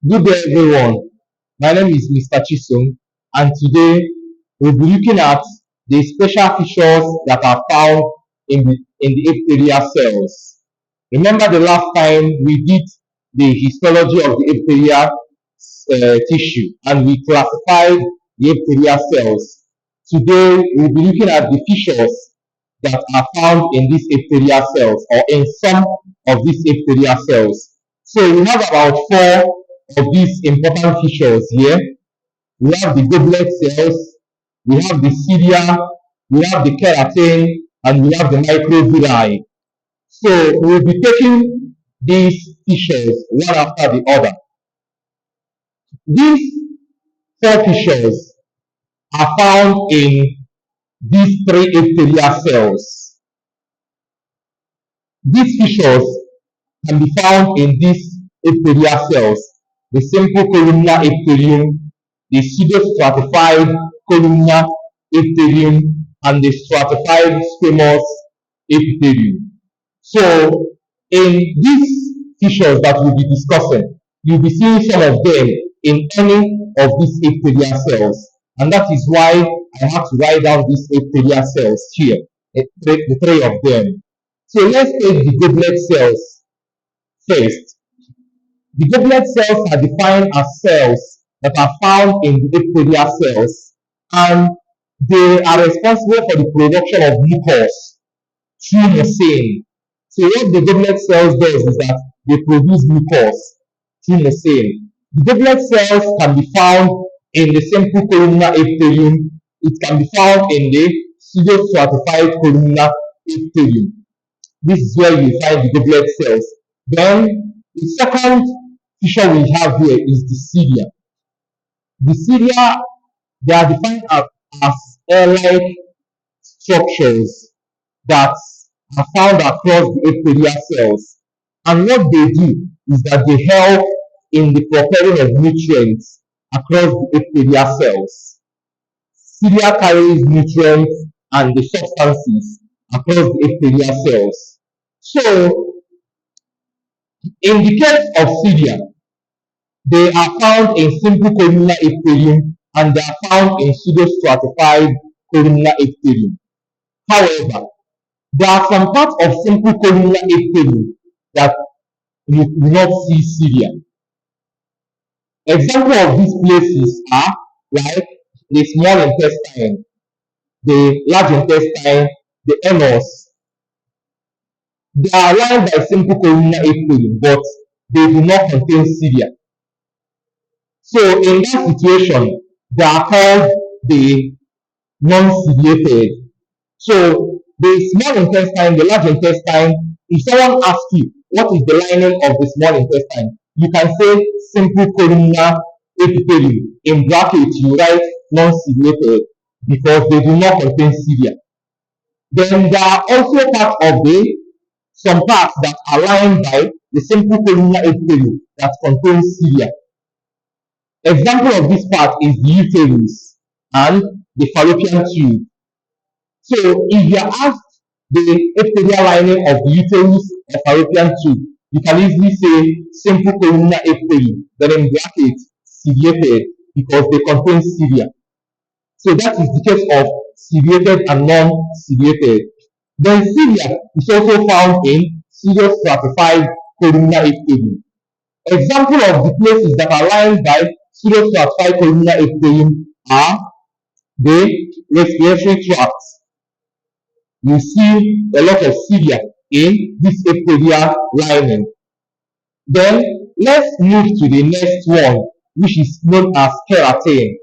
Good day, everyone. My name is Mr. Chisum, and today we'll be looking at the special features that are found in the epithelial cells. Remember the last time we did the histology of the epithelial tissue and we classified the epithelial cells. Today we'll be looking at the features that are found in these epithelial cells or in some of these epithelial cells. So we have about four of these important features here. We have the goblet cells, we have the cilia, we have the keratin, and we have the microvilli. So we'll be taking these features one after the other. These four features are found in these three epithelial cells. These features can be found in these epithelial cells: the simple columnar epithelium, the pseudostratified columnar epithelium, and the stratified squamous epithelium. So, in these features that we'll be discussing, you'll be seeing some of them in any of these epithelial cells, and that is why I have to write down these epithelial cells here, the three of them. So let's take the goblet cells first. The goblet cells are defined as cells that are found in the epithelial cells, and they are responsible for the production of mucus through mucin. So what the goblet cells does is that they produce mucus through mucin. The goblet cells can be found in the simple columnar epithelium. It can be found in the pseudostratified columnar epithelium. This is where you find the goblet cells. Then the second feature we have here is the cilia. The cilia, they are defined as air-like structures that are found across the epithelial cells. And what they do is that they help in the propelling of nutrients across the epithelial cells. Cilia carries nutrients and the substances across the epithelial cells. So, in the case of cilia, they are found in simple columnar epithelium and they are found in pseudostratified columnar epithelium. However, there are some parts of simple columnar epithelium that you will not see cilia. Example of these places are like the small intestine, the large intestine, the anus. They are lined by simple columnar epithelium, but they do not contain cilia. So in that situation, they are called the non-ciliated. So the small intestine, the large intestine, if someone asks you what is the lining of the small intestine, you can say simple columnar epithelium. In brackets, you write non-ciliated because they do not contain cilia. Then there are also parts of some parts that are lined by the simple columnar epithelium that contains cilia. Example of this part is the uterus and the fallopian tube. So if you are asked the epithelial lining of the uterus or fallopian tube, you can easily say simple columnar epithelium, then in brackets ciliated because they contain cilia. So that is the case of ciliated and non-ciliated. Then cilia is also found in pseudostratified columnar epithelium. Example of the places that are lined by pseudostratified columnar epithelium are the respiratory tract. You see a lot of cilia in this epithelial lining. Then let's move to the next one, which is known as keratin.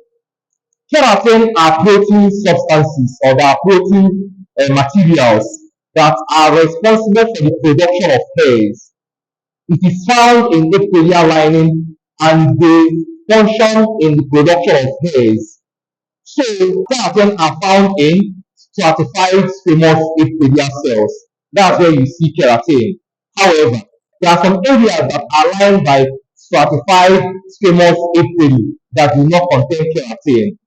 Keratin are protein substances or they are protein materials that are responsible for the production of hairs. It is found in epithelial lining and they function in the production of hairs. So keratin are found in stratified squamous epithelial cells. That's where you see keratin. However, there are some areas that are lined by stratified squamous epithelium that do not contain keratin.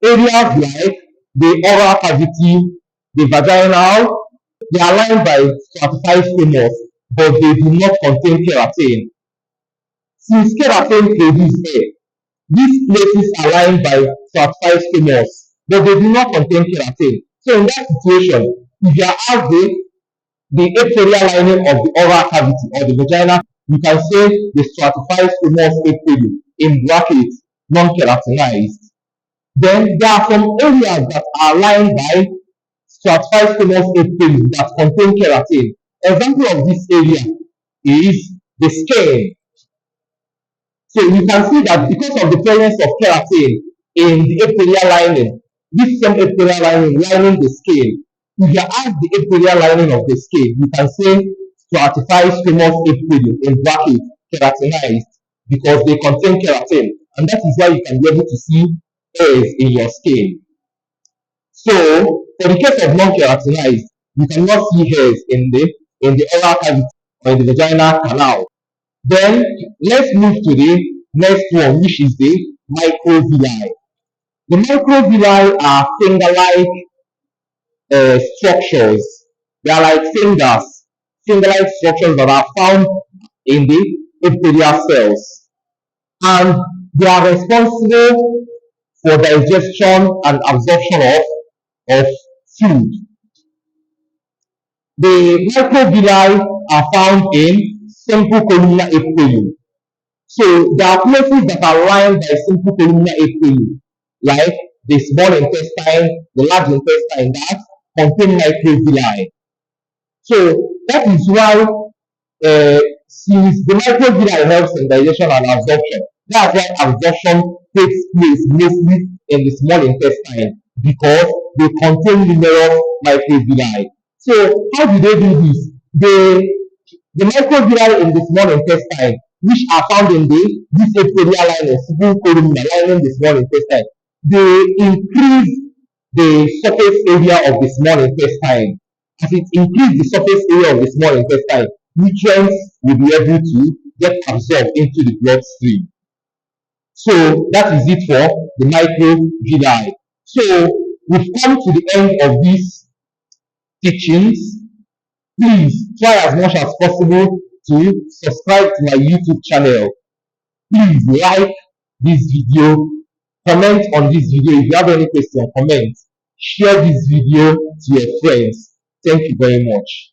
Areas like the oral cavity, the vaginal, they are lined by stratified squamous, but they do not contain keratin. Since keratin produce hair, these places are lined by stratified squamous, but they do not contain keratin. So in that situation, if you have the epithelial lining of the oral cavity or the vagina, you can say the stratified squamous epithelium in brackets non-keratinized. Then there are some areas that are lined by stratified squamous epithelium that contain keratin. Example of this area is the skin. So you can see that because of the presence of keratin in the epithelial lining, this same epithelial lining the skin, if you add the epithelial lining of the skin, you can say stratified squamous epithelium in bracket keratinized because they contain keratin, and that is why you can be able to see hairs in your skin. So for the case of non-keratinized, you cannot see hairs in the oral cavity or in the vaginal canal. Then let's move to the next one, which is the microvilli. The microvilli are finger-like structures. They are like fingers, finger-like structures that are found in the epithelial cells, and they are responsible for digestion and absorption of food. The microvilli are found in simple columnar epithelium. So there are places that are lined by simple columnar epithelium, like the small intestine, the large intestine that contain microvilli. So that is why since the microvilli helps in digestion and absorption, that's why absorption takes place mostly in the small intestine because they contain numerous microvilli. So how do they do this? The microvilli in the small intestine, which are found in this epithelial lining, small columnar lining the small intestine, they increase the surface area of the small intestine. As it increases the surface area of the small intestine, nutrients will be able to get absorbed into the bloodstream. So that is it for the microvilli. So we've come to the end of these teachings. Please try as much as possible to subscribe to my YouTube channel. Please like this video, comment on this video. If you have any question, comment. Share this video to your friends. Thank you very much.